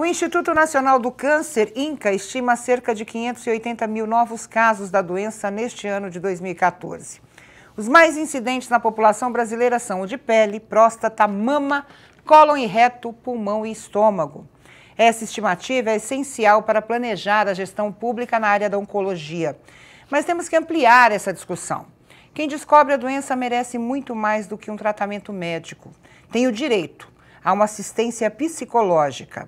Instituto Nacional do Câncer, INCA, estima cerca de 580 mil novos casos da doença neste ano de 2014. Os mais incidentes na população brasileira são o de pele, próstata, mama, cólon e reto, pulmão e estômago. Essa estimativa é essencial para planejar a gestão pública na área da oncologia. Mas temos que ampliar essa discussão. Quem descobre a doença merece muito mais do que um tratamento médico. Tem o direito a uma assistência psicológica.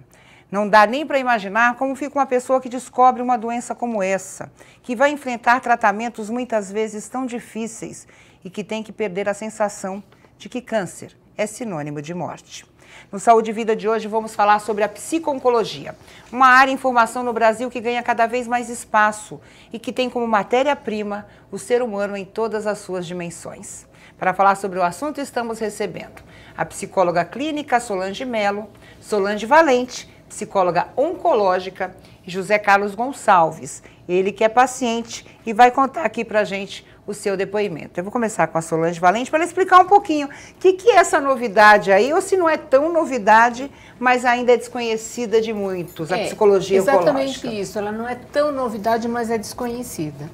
Não dá nem para imaginar como fica uma pessoa que descobre uma doença como essa, que vai enfrentar tratamentos muitas vezes tão difíceis e que tem que perder a sensação de que câncer é sinônimo de morte. No Saúde e Vida de hoje vamos falar sobre a psico-oncologia, uma área em formação no Brasil que ganha cada vez mais espaço e que tem como matéria-prima o ser humano em todas as suas dimensões. Para falar sobre o assunto estamos recebendo a psicóloga clínica Solange Mello, Solange Valente, psicóloga oncológica, e José Carlos Gonçalves, ele que é paciente e vai contar aqui pra gente o seu depoimento. Eu vou começar com a Solange Valente para ela explicar um pouquinho o que é essa novidade aí, ou se não é tão novidade, mas ainda é desconhecida de muitos, a psicologia oncológica. Exatamente isso, ela não é tão novidade, mas é desconhecida.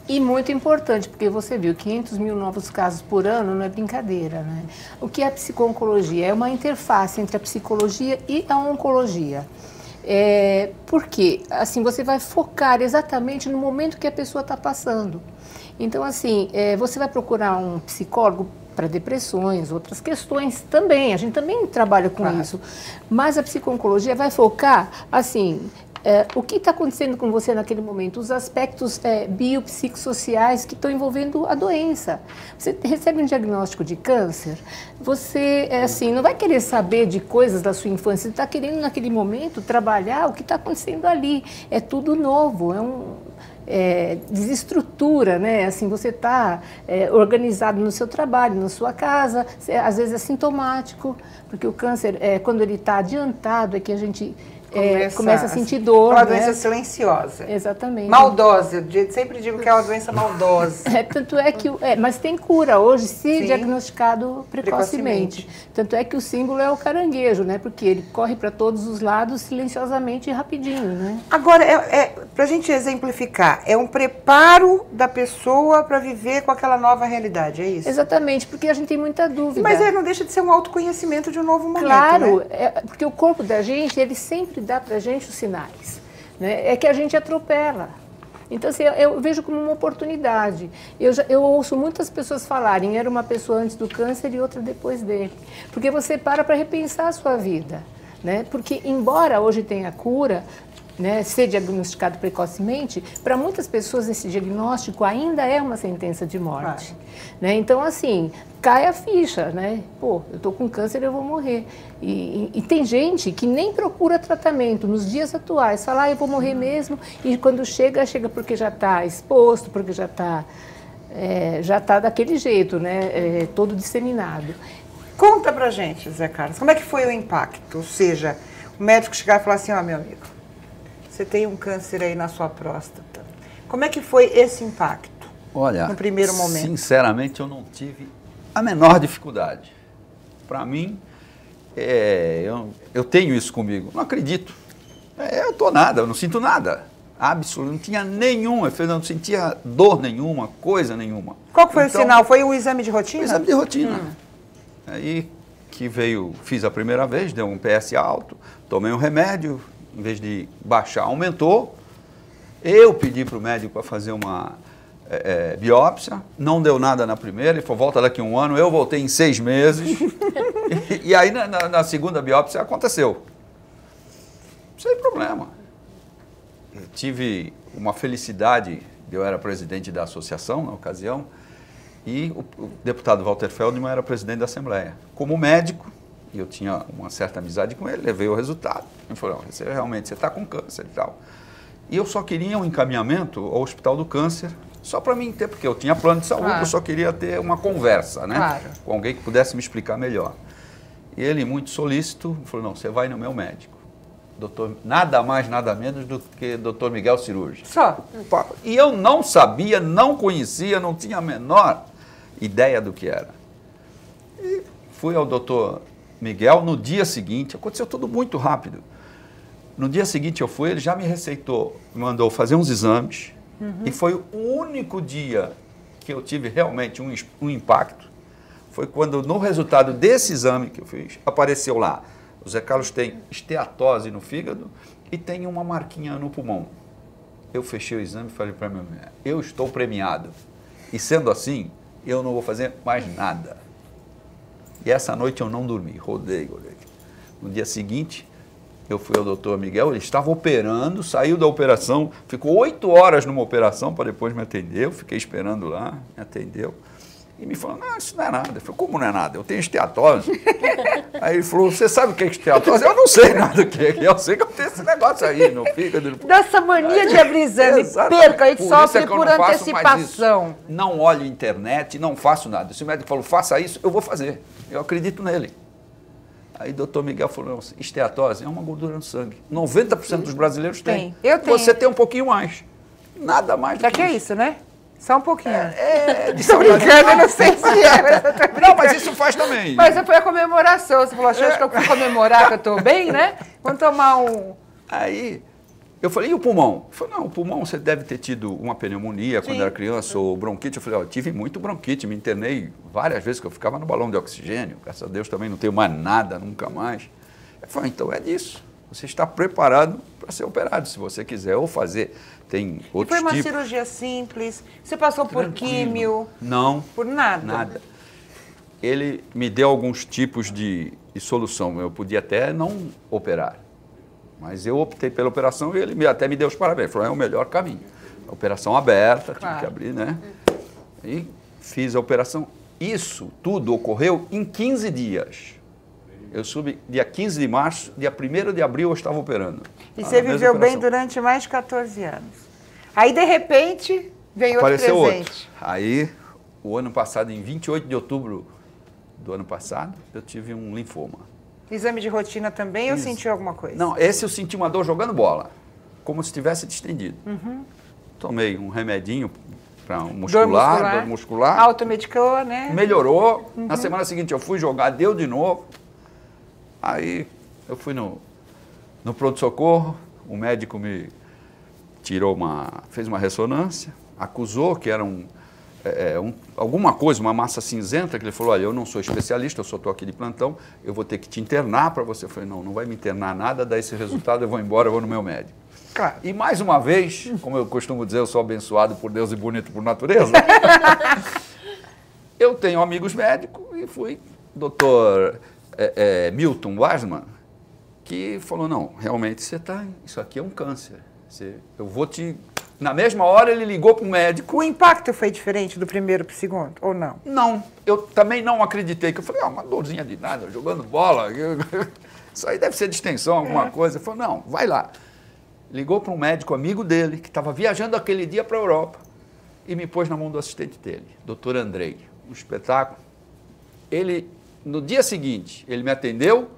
E muito importante, porque você viu, 500 mil novos casos por ano não é brincadeira, né? O que é a psico-oncologia? É uma interface entre a psicologia e a oncologia. Porque, assim, você vai focar exatamente no momento que a pessoa está passando. Então, assim, você vai procurar um psicólogo para depressões, outras questões também, a gente também trabalha com isso. Mas a psico-oncologia vai focar, assim, o que está acontecendo com você naquele momento, os aspectos biopsicossociais que estão envolvendo a doença. Você recebe um diagnóstico de câncer, você assim, não vai querer saber de coisas da sua infância, você está querendo naquele momento trabalhar o que está acontecendo ali. É tudo novo, desestrutura, né? Assim, você está organizado no seu trabalho, na sua casa, às vezes é sintomático, porque o câncer, quando ele está adiantado, é que a gente começa a sentir dor. Uma doença silenciosa. Exatamente. Maldosa, eu sempre digo que é uma doença maldosa. Tanto é que, mas tem cura hoje, se diagnosticado precocemente. Tanto é que o símbolo é o caranguejo, né? Porque ele corre para todos os lados silenciosamente e rapidinho, né? Agora, para a gente exemplificar, é um preparo da pessoa para viver com aquela nova realidade, é isso? Exatamente, porque a gente tem muita dúvida. Mas não deixa de ser um autoconhecimento de um novo momento, claro, né? Porque o corpo da gente, ele sempre dá para a gente os sinais, né? É que a gente atropela. Então, assim, eu vejo como uma oportunidade. Eu ouço muitas pessoas falarem, era uma pessoa antes do câncer e outra depois dele. Porque você para repensar a sua vida, né? Porque, embora hoje tenha cura, né, ser diagnosticado precocemente, para muitas pessoas esse diagnóstico ainda é uma sentença de morte. Né? Então, assim, cai a ficha, né? Pô, eu estou com câncer, eu vou morrer. E tem gente que nem procura tratamento nos dias atuais, fala, eu vou morrer mesmo, e quando chega porque já está exposto, porque já está daquele jeito, né? Todo disseminado. Conta pra gente, Zé Carlos, como é que foi o impacto? Ou seja, o médico chegar e falar assim, meu amigo, você tem um câncer aí na sua próstata. Como é que foi esse impacto? Olha, no primeiro momento? Sinceramente, eu não tive a menor dificuldade. Para mim, eu tenho isso comigo. Não acredito. Eu estou nada, eu não sinto nada. Absolutamente, não tinha nenhum efeito, não sentia dor nenhuma, coisa nenhuma. Qual que foi o sinal? Foi o exame de rotina? O exame de rotina. Aí que fiz a primeira vez, deu um PS alto, tomei um remédio, em vez de baixar, aumentou. Eu pedi para o médico para fazer uma biópsia, não deu nada na primeira, ele falou, volta daqui a um ano, eu voltei em 6 meses, e aí na segunda biópsia aconteceu. Sem problema. Eu tive uma felicidade, eu era presidente da associação na ocasião, e o deputado Walter Feldman era presidente da Assembleia. Como médico, e eu tinha uma certa amizade com ele, levei o resultado. Ele falou, você está com câncer e tal. E eu só queria um encaminhamento ao Hospital do Câncer, só para mim ter, porque eu tinha plano de saúde, eu só queria ter uma conversa, né? Com alguém que pudesse me explicar melhor. E ele, muito solícito, falou, não, você vai no meu médico. Doutor, nada mais, nada menos do que Dr. Miguel Cirurgi. Só. E eu não sabia, não conhecia, não tinha a menor ideia do que era. E fui ao Dr. Miguel no dia seguinte, aconteceu tudo muito rápido. No dia seguinte eu fui, ele já me receitou, mandou fazer uns exames, e foi o único dia que eu tive realmente um impacto, foi quando no resultado desse exame que eu fiz, apareceu lá, o Zé Carlos tem esteatose no fígado e tem uma marquinha no pulmão. Eu fechei o exame e falei para minha mulher, eu estou premiado, e sendo assim, eu não vou fazer mais nada. E essa noite eu não dormi, rodei. No dia seguinte, eu fui ao doutor Miguel, ele estava operando, saiu da operação, ficou 8 horas numa operação para depois me atender, eu fiquei esperando lá, me atendeu, e me falou, não, isso não é nada. Eu falei, como não é nada? Eu tenho esteatose. Aí ele falou, você sabe o que é esteatose? Eu não sei nada o que é, eu sei que eu tenho esse negócio aí no fígado. Dessa mania de abrir exame, perca, a gente sofre por antecipação. Não olho internet, não faço nada. Se o médico falou, faça isso, eu vou fazer. Eu acredito nele. Aí o doutor Miguel falou, esteatose é uma gordura no sangue. 90% dos brasileiros têm. Eu tenho. Você tem um pouquinho mais. Nada mais do que isso. É isso, né? Só um pouquinho. Tô brincando, eu não sei se é. Não, mas isso faz também. Mas foi a comemoração. Você falou, acho que eu fui comemorar que eu estou bem, né? Vamos tomar um... Aí eu falei, e o pulmão? Ele falou, não, o pulmão você deve ter tido uma pneumonia quando era criança, ou bronquite. Eu falei, eu tive muito bronquite, me internei várias vezes, que eu ficava no balão de oxigênio. Graças a Deus também não tenho mais nada, nunca mais. Ele falou, então é disso. Você está preparado para ser operado, se você quiser, ou fazer. Tem outros tipos. Foi uma cirurgia simples? Você passou por químio? Não. Por nada? Nada. Ele me deu alguns tipos de solução. Eu podia até não operar. Mas eu optei pela operação e ele até me deu os parabéns. Ele falou, é o melhor caminho. A operação aberta, tive que abrir, né? E fiz a operação. Isso tudo ocorreu em 15 dias. Eu soube dia 15 de março, dia 1º de abril eu estava operando. E você viveu bem durante mais de 14 anos. Aí, de repente, veio apareceu outro presente. Outro. Aí, o ano passado, em 28 de outubro do ano passado, eu tive um linfoma. Exame de rotina também ou sentiu alguma coisa? Não, esse eu senti uma dor jogando bola, como se tivesse distendido. Tomei um remedinho para dor muscular. Automedicou, né? Melhorou. Na semana seguinte eu fui jogar, deu de novo. Aí eu fui no pronto-socorro, o médico me tirou fez uma ressonância, acusou que era alguma coisa, uma massa cinzenta, que ele falou, olha, eu não sou especialista, eu só estou aqui de plantão, eu vou ter que te internar para você. Eu falei, não vai me internar nada, dá esse resultado, eu vou embora, eu vou no meu médico. Claro. E mais uma vez, como eu costumo dizer, eu sou abençoado por Deus e bonito por natureza, eu tenho amigos médicos e fui, doutor Milton Wasman, que falou, não, realmente isso aqui é um câncer. Eu vou te... Na mesma hora ele ligou para o médico. O impacto foi diferente do primeiro para o segundo, ou não? Não, eu também não acreditei, que eu falei, uma dorzinha de nada, jogando bola, isso aí deve ser distensão, alguma coisa. Ele falou, não, vai lá. Ligou para um médico amigo dele, que estava viajando aquele dia para a Europa, e me pôs na mão do assistente dele, doutor Andrei, um espetáculo. No dia seguinte, ele me atendeu,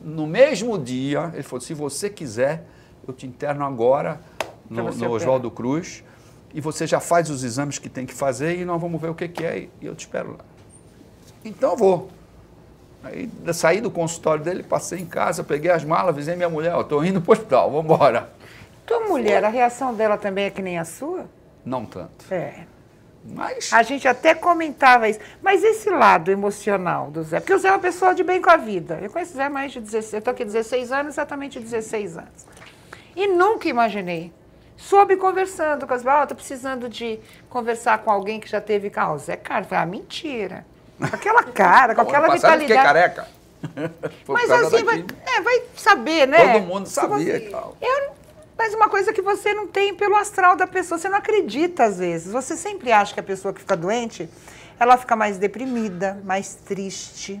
no mesmo dia, ele falou, se você quiser, eu te interno agora no Oswaldo Cruz, e você já faz os exames que tem que fazer e nós vamos ver o que é e eu te espero lá. Então eu vou. Aí saí do consultório dele, passei em casa, peguei as malas, avisei minha mulher, estou indo para o hospital, vamos embora. Tua mulher, a reação dela também é que nem a sua? Não tanto. Mas... A gente até comentava isso. Mas esse lado emocional do Zé, porque o Zé é uma pessoa de bem com a vida. Eu conheço o Zé há mais de 16, eu estou aqui 16 anos, exatamente 16 anos. E nunca imaginei. Soube conversando com as pessoas, estou precisando de conversar com alguém que já teve carro. Zé Carlos, mentira. Com aquela cara, com aquela vitalidade. Fiquei careca. Mas assim, vai saber, né? Todo mundo sabia e tal. Mas uma coisa que você não tem pelo astral da pessoa, você não acredita às vezes. Você sempre acha que a pessoa que fica doente, ela fica mais deprimida, mais triste,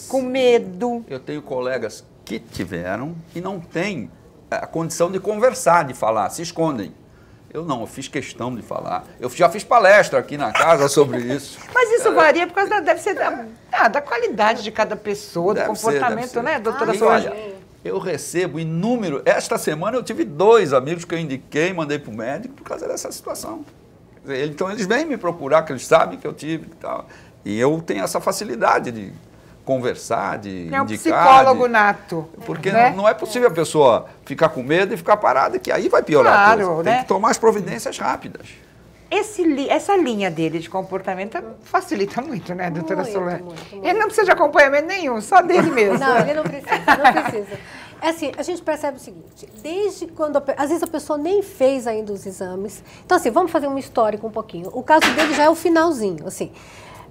com medo. Eu tenho colegas que tiveram e não têm a condição de conversar, de falar, se escondem. Eu não, eu fiz questão de falar. Eu já fiz palestra aqui na casa sobre isso. Mas isso varia por causa deve ser da qualidade de cada pessoa, do comportamento, né, doutora Solange? Olha, eu recebo inúmero. Esta semana eu tive 2 amigos que eu indiquei, mandei para o médico por causa dessa situação. Então eles vêm me procurar, que eles sabem que eu tive e tal. E eu tenho essa facilidade de conversar, de É um indicar. psicólogo nato. Porque né? não é possível a pessoa ficar com medo e ficar parada, que aí vai piorar Claro, tudo. né? Tem que tomar as providências rápidas. Essa linha dele de comportamento facilita muito, né, doutora Solange? Muito. Ele não precisa de acompanhamento nenhum, só dele mesmo. Não, ele não precisa. É assim, a gente percebe o seguinte, desde quando, às vezes a pessoa nem fez ainda os exames. Então assim, vamos fazer um histórico um pouquinho. O caso dele já é o finalzinho, assim.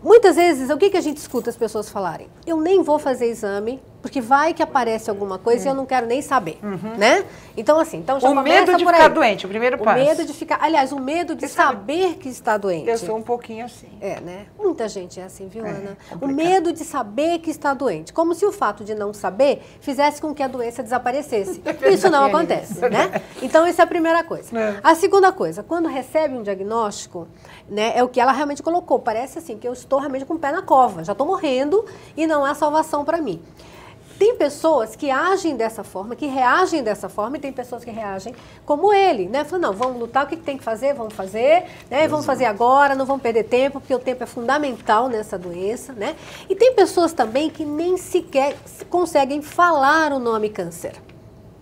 Muitas vezes, o que a gente escuta as pessoas falarem? Eu nem vou fazer exame, porque vai que aparece alguma coisa e eu não quero nem saber, né? Então, assim, então já O começa medo de por ficar aí. doente, o primeiro passo. O medo de ficar, aliás, o medo de saber que está doente. Eu sou um pouquinho assim. É, né? Muita gente é assim, viu, Ana? O complicado. medo de saber que está doente. Como se o fato de não saber fizesse com que a doença desaparecesse. Isso não acontece, né? Então, essa é a primeira coisa. É. A segunda coisa, quando recebe um diagnóstico, né, é o que ela realmente colocou. Parece assim, que eu estou realmente com o pé na cova. Já estou morrendo e não há salvação para mim. Tem pessoas que agem dessa forma, que reagem dessa forma, e tem pessoas que reagem como ele, né? Falam, não, vamos lutar, o que tem que fazer? Vamos fazer, né? Vamos fazer agora, não vamos perder tempo, porque o tempo é fundamental nessa doença, né? E tem pessoas também que nem sequer conseguem falar o nome câncer,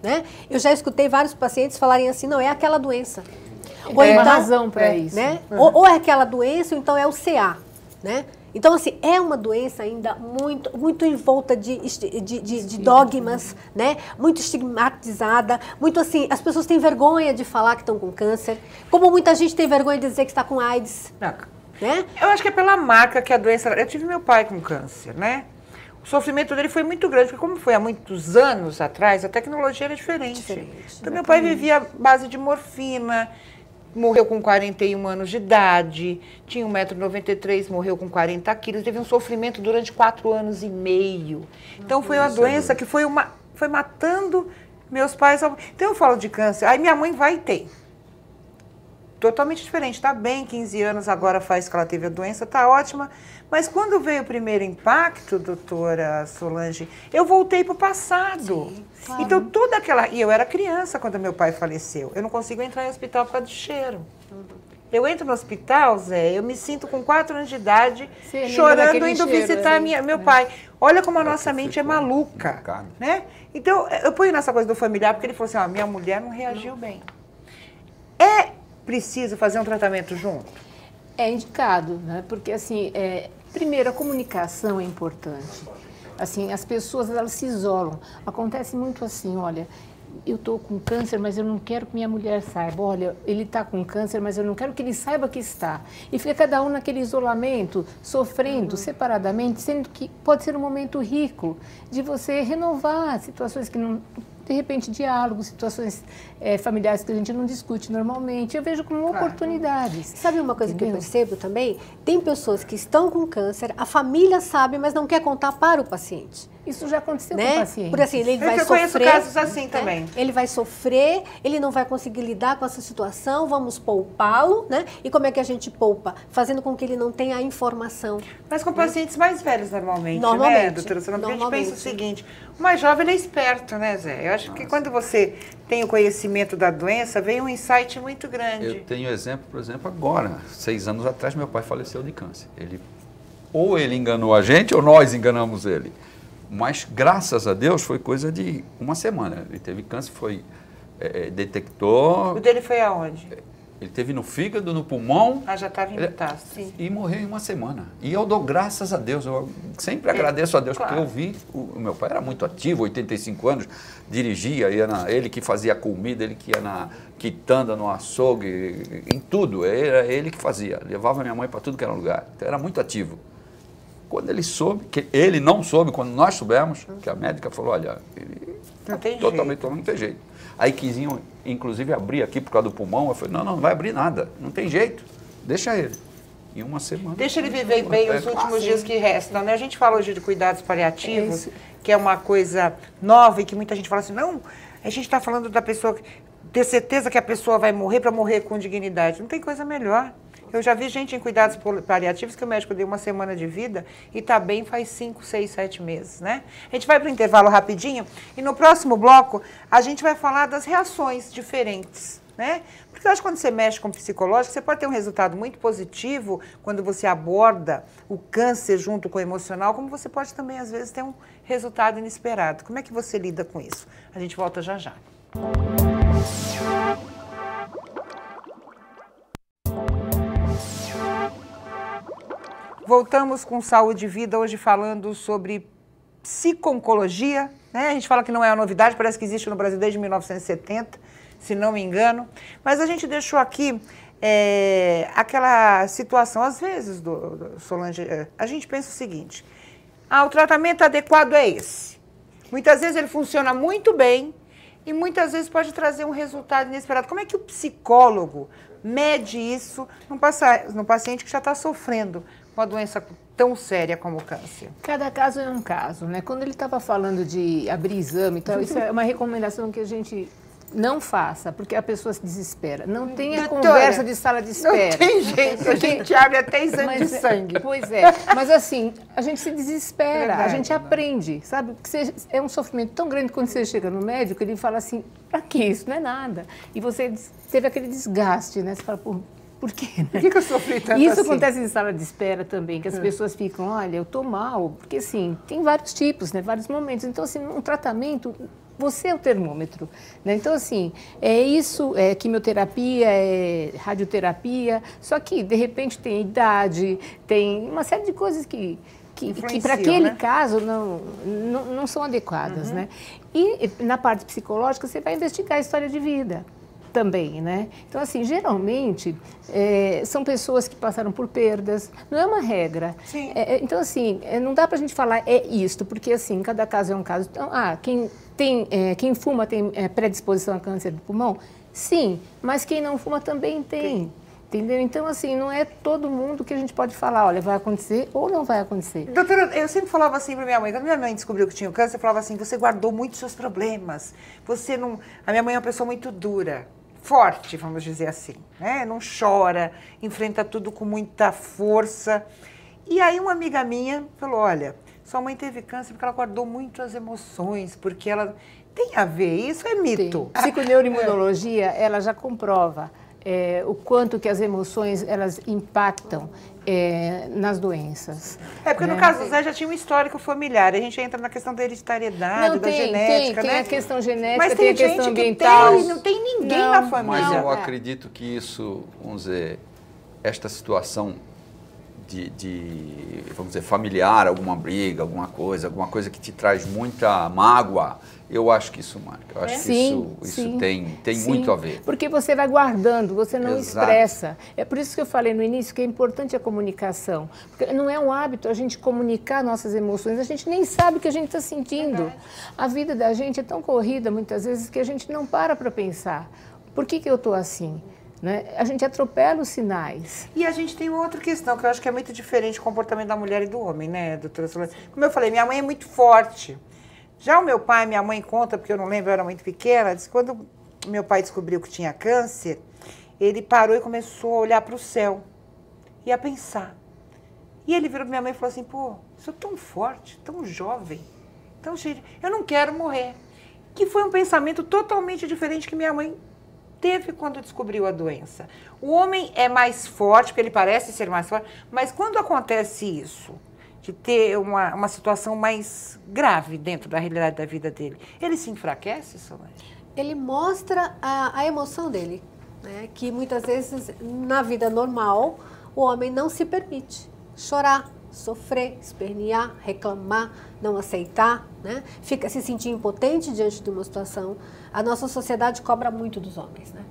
né? Eu já escutei vários pacientes falarem assim, não, é aquela doença. Ou uma razão para isso. Né? Ou é aquela doença, ou então é o CA, né? Então, assim, é uma doença ainda muito envolta de dogmas, né? Muito estigmatizada, muito assim, as pessoas têm vergonha de falar que estão com câncer, como muita gente tem vergonha de dizer que está com AIDS, né? Eu acho que é pela marca que a doença... Eu tive meu pai com câncer, né? O sofrimento dele foi muito grande, porque como foi há muitos anos atrás, a tecnologia era diferente. Então, meu pai vivia à base de morfina, morreu com 41 anos de idade, tinha 1,93 m, morreu com 40 quilos, teve um sofrimento durante 4 anos e meio. Então foi uma doença que foi matando meus pais. Então eu falo de câncer, aí minha mãe vai e tem. Totalmente diferente, está bem, 15 anos agora faz que ela teve a doença, está ótima. Mas quando veio o primeiro impacto, doutora Solange, eu voltei para o passado. Sim, claro. Então toda aquela... E eu era criança quando meu pai faleceu. Eu não consigo entrar em hospital por causa de cheiro. Eu entro no hospital, Zé, eu me sinto com 4 anos de idade, chorando, indo visitar meu pai. Olha como a nossa mente é maluca, né? Então, eu ponho nessa coisa do familiar, porque ele falou assim, ó, minha mulher não reagiu bem. É preciso fazer um tratamento junto? É indicado, né? Porque, assim, primeiro, a comunicação é importante. Assim, as pessoas, elas se isolam. Acontece muito assim, olha, eu estou com câncer, mas eu não quero que minha mulher saiba. Olha, ele está com câncer, mas eu não quero que ele saiba que está. E fica cada um naquele isolamento, sofrendo separadamente, sendo que pode ser um momento rico de você renovar situações que não... De repente, diálogos, situações familiares que a gente não discute normalmente. Eu vejo como oportunidades. Sabe uma coisa Entendeu? que eu percebo também? Tem pessoas que estão com câncer, a família sabe, mas não quer contar para o paciente. Isso já aconteceu Né? com pacientes. Porque assim, ele vai Eu conheço sofrer, casos assim também. Ele vai sofrer, ele não vai conseguir lidar com essa situação, vamos poupá-lo, né? E como é que a gente poupa? Fazendo com que ele não tenha a informação. Mas com pacientes mais velhos, normalmente, né, Normalmente, doutora Solange? Porque a gente pensa o normalmente. seguinte, o mais jovem ele é esperto, né, Zé? Eu acho que quando você tem o conhecimento da doença, vem um insight muito grande. Eu tenho exemplo, por exemplo, agora, 6 anos atrás, meu pai faleceu de câncer. Ou ele enganou a gente, ou nós enganamos ele. Mas, graças a Deus, foi coisa de uma semana. Ele teve câncer, detectou... O dele foi aonde? Ele teve no fígado, no pulmão... Ah, já estava em metástase. E morreu em uma semana. E eu dou graças a Deus, eu sempre agradeço a Deus, claro. porque eu vi, o meu pai era muito ativo, 85 anos, dirigia, ele que fazia a comida, ele que ia na quitanda, no açougue, em tudo, era ele que fazia, levava minha mãe para tudo que era lugar, então era muito ativo. Quando ele soube, que ele não soube, quando nós soubemos, que a médica falou, olha, ele Não tem totalmente, jeito. não tem jeito. Aí quisinham, inclusive, abrir aqui por causa do pulmão, eu falei, não vai abrir nada, não tem jeito, deixa ele. Em uma semana. Deixa ele viver bem os últimos dias que restam, né? A gente fala hoje de cuidados paliativos, que é uma coisa nova e que muita gente fala assim, não, a gente está falando da pessoa ter certeza que a pessoa vai morrer para morrer com dignidade. Não tem coisa melhor. Eu já vi gente em cuidados paliativos que o médico deu uma semana de vida e está bem faz 5, 6, 7 meses, né? A gente vai para o intervalo rapidinho e no próximo bloco a gente vai falar das reações diferentes né? Porque eu acho que quando você mexe com o psicológico, você pode ter um resultado muito positivo quando você aborda o câncer junto com o emocional, como você pode também, às vezes, ter um resultado inesperado. Como é que você lida com isso? A gente volta já já. Voltamos com Saúde e Vida, hoje falando sobre psico-oncologia, né? A gente fala que não é uma novidade, parece que existe no Brasil desde 1970, se não me engano. Mas a gente deixou aqui aquela situação, às vezes, Solange, a gente pensa o seguinte, o tratamento adequado é esse. Muitas vezes ele funciona muito bem e muitas vezes pode trazer um resultado inesperado. Como é que o psicólogo mede isso num paciente que já está sofrendo uma doença tão séria como o câncer? Cada caso é um caso, né? Quando ele estava falando de abrir exame, então, isso é uma recomendação que a gente não faça, porque a pessoa se desespera. Não tem a conversa de sala de espera. Não tem jeito, a gente abre até exame de sangue. Pois é, mas assim, a gente se desespera, a gente aprende, sabe? Porque é um sofrimento tão grande quando você chega no médico, ele fala assim, pra que isso? Não é nada. E você teve aquele desgaste, né? Você fala, por quê? Né? Por que eu sofri tanto Isso assim? acontece em sala de espera também, que as pessoas ficam, olha, eu tô mal, porque assim, tem vários tipos, né? Vários momentos. Então, assim, um tratamento, você é o termômetro, né? Então, assim, é quimioterapia, é radioterapia, só que, de repente, tem idade, tem uma série de coisas que para aquele caso não são adequadas, né? E na parte psicológica, você vai investigar a história de vida também, né? Então, assim, geralmente, são pessoas que passaram por perdas, não é uma regra. Sim. Então, assim, não dá pra gente falar isto, porque, assim, cada caso é um caso. Então, quem fuma tem predisposição a câncer do pulmão? Sim, mas quem não fuma também tem. Entendeu? Então, assim, não é todo mundo que a gente pode falar, olha, vai acontecer ou não vai acontecer. Doutora, eu sempre falava assim para minha mãe, quando minha mãe descobriu que tinha câncer, eu falava assim, você guardou muito seus problemas, você não... A minha mãe é uma pessoa muito dura, forte, vamos dizer assim, né? Não chora, enfrenta tudo com muita força. E aí uma amiga minha falou, olha, sua mãe teve câncer porque ela guardou muito as emoções, porque ela... Tem a ver, isso é mito. Tem. Psiconeuroimunologia, ela já comprova o quanto que as emoções, elas impactam nas doenças. Porque no caso do Zé já tinha um histórico familiar, a gente entra na questão da hereditariedade, da genética, tem né? a questão genética, mas tem a questão ambiental. Não tem ninguém na família. Mas eu acredito que isso, vamos dizer, esta situação vamos dizer, familiar, alguma briga, alguma coisa que te traz muita mágoa, eu acho que isso marca. Eu acho que isso tem muito a ver. Porque você vai guardando, você não Exato. Expressa. É por isso que eu falei no início que é importante a comunicação. Porque não é um hábito a gente comunicar nossas emoções, a gente nem sabe o que a gente está sentindo. A vida da gente é tão corrida, muitas vezes, que a gente não para pensar. Por que eu estou assim? Né? A gente atropela os sinais. E a gente tem uma outra questão, que eu acho que é muito diferente o comportamento da mulher e do homem, né, doutora Solange? Como eu falei, minha mãe é muito forte. Já o meu pai, minha mãe conta, porque eu não lembro, eu era muito pequena, diz que quando meu pai descobriu que tinha câncer, ele parou e começou a olhar para o céu e a pensar. E ele virou para minha mãe e falou assim, pô, sou tão forte, tão jovem, tão cheio de... Eu não quero morrer. Que foi um pensamento totalmente diferente que minha mãe teve quando descobriu a doença. O homem é mais forte, porque ele parece ser mais forte, mas quando acontece isso, de ter uma situação mais grave dentro da realidade da vida dele, ele se enfraquece, Solange? Ele mostra a emoção dele, né? Que muitas vezes na vida normal o homem não se permite chorar, sofrer, espernear, reclamar, não aceitar, né? Fica se sentir impotente diante de uma situação. A nossa sociedade cobra muito dos homens, né?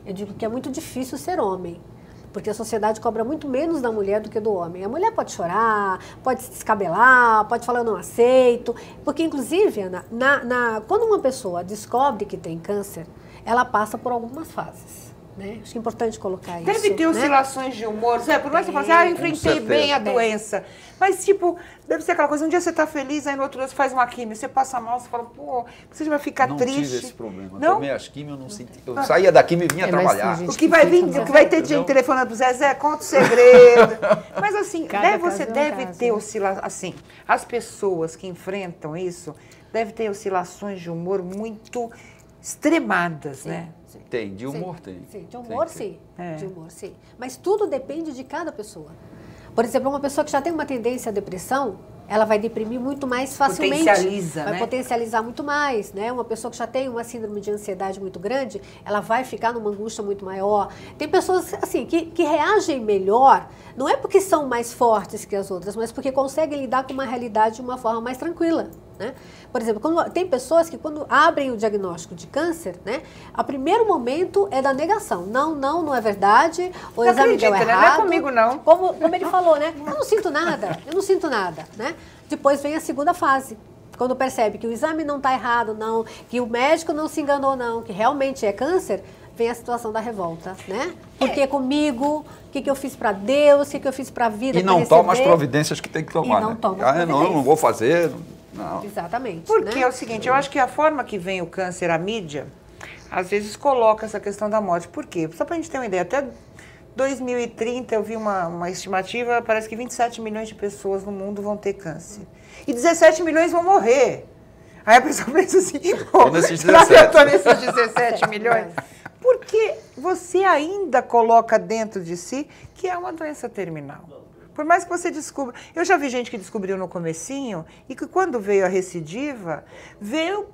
Eu digo que é muito difícil ser homem, porque a sociedade cobra muito menos da mulher do que do homem. A mulher pode chorar, pode se descabelar, pode falar eu não aceito, porque inclusive, Ana, quando uma pessoa descobre que tem câncer, ela passa por algumas fases. Né? Acho que é importante colocar isso. Deve ter oscilações de humor, Zé, por mais que você fale assim, eu enfrentei bem a doença. Mas, tipo, deve ser aquela coisa, um dia você tá feliz, aí no outro dia você faz uma químio, você passa mal, você fala, pô, você vai ficar triste. Não tive esse problema. Não? Tomei as químio, eu não senti. Eu saía da químio e vinha trabalhar. O que vai vir, o que vai ter de telefone do Zé, conta o segredo. Mas assim, você deve ter oscilações, assim, as pessoas que enfrentam isso, devem ter oscilações de humor muito extremadas, sim, né? Tem, de humor tem. Sim, de humor Tem. sim. É. De humor sim. Mas tudo depende de cada pessoa. Por exemplo, uma pessoa que já tem uma tendência à depressão, ela vai deprimir muito mais facilmente. Potencializa, vai né? potencializar muito mais, né? Uma pessoa que já tem uma síndrome de ansiedade muito grande, ela vai ficar numa angústia muito maior. Tem pessoas, assim, que reagem melhor, não é porque são mais fortes que as outras, mas porque conseguem lidar com uma realidade de uma forma mais tranquila, né? Por exemplo, tem pessoas que quando abrem o diagnóstico de câncer, né? O primeiro momento é da negação. Não é verdade, o Não exame deu acredita, né? errado. Não é comigo, não. Como ele falou, né? Eu não sinto nada, né? Depois vem a segunda fase. Quando percebe que o exame não está errado, não, que o médico não se enganou, não, que realmente é câncer, vem a situação da revolta, né? Porque comigo, o que eu fiz para Deus, o que eu fiz para a vida, E pra não toma as receber? providências que tem que tomar. E não né? toma as Não, eu providências. não vou fazer. Não. Exatamente. Porque né? é o seguinte, eu acho que a forma que vem o câncer à mídia, às vezes coloca essa questão da morte. Por quê? Só para a gente ter uma ideia, até 2030 eu vi uma estimativa, parece que 27 milhões de pessoas no mundo vão ter câncer. E 17 milhões vão morrer. Aí a pessoa pensa assim, pô, nesses será que eu 17? estou nesses 17 milhões? Porque você ainda coloca dentro de si que é uma doença terminal. Por mais que você descubra... Eu já vi gente que descobriu no comecinho e que quando veio a recidiva, veio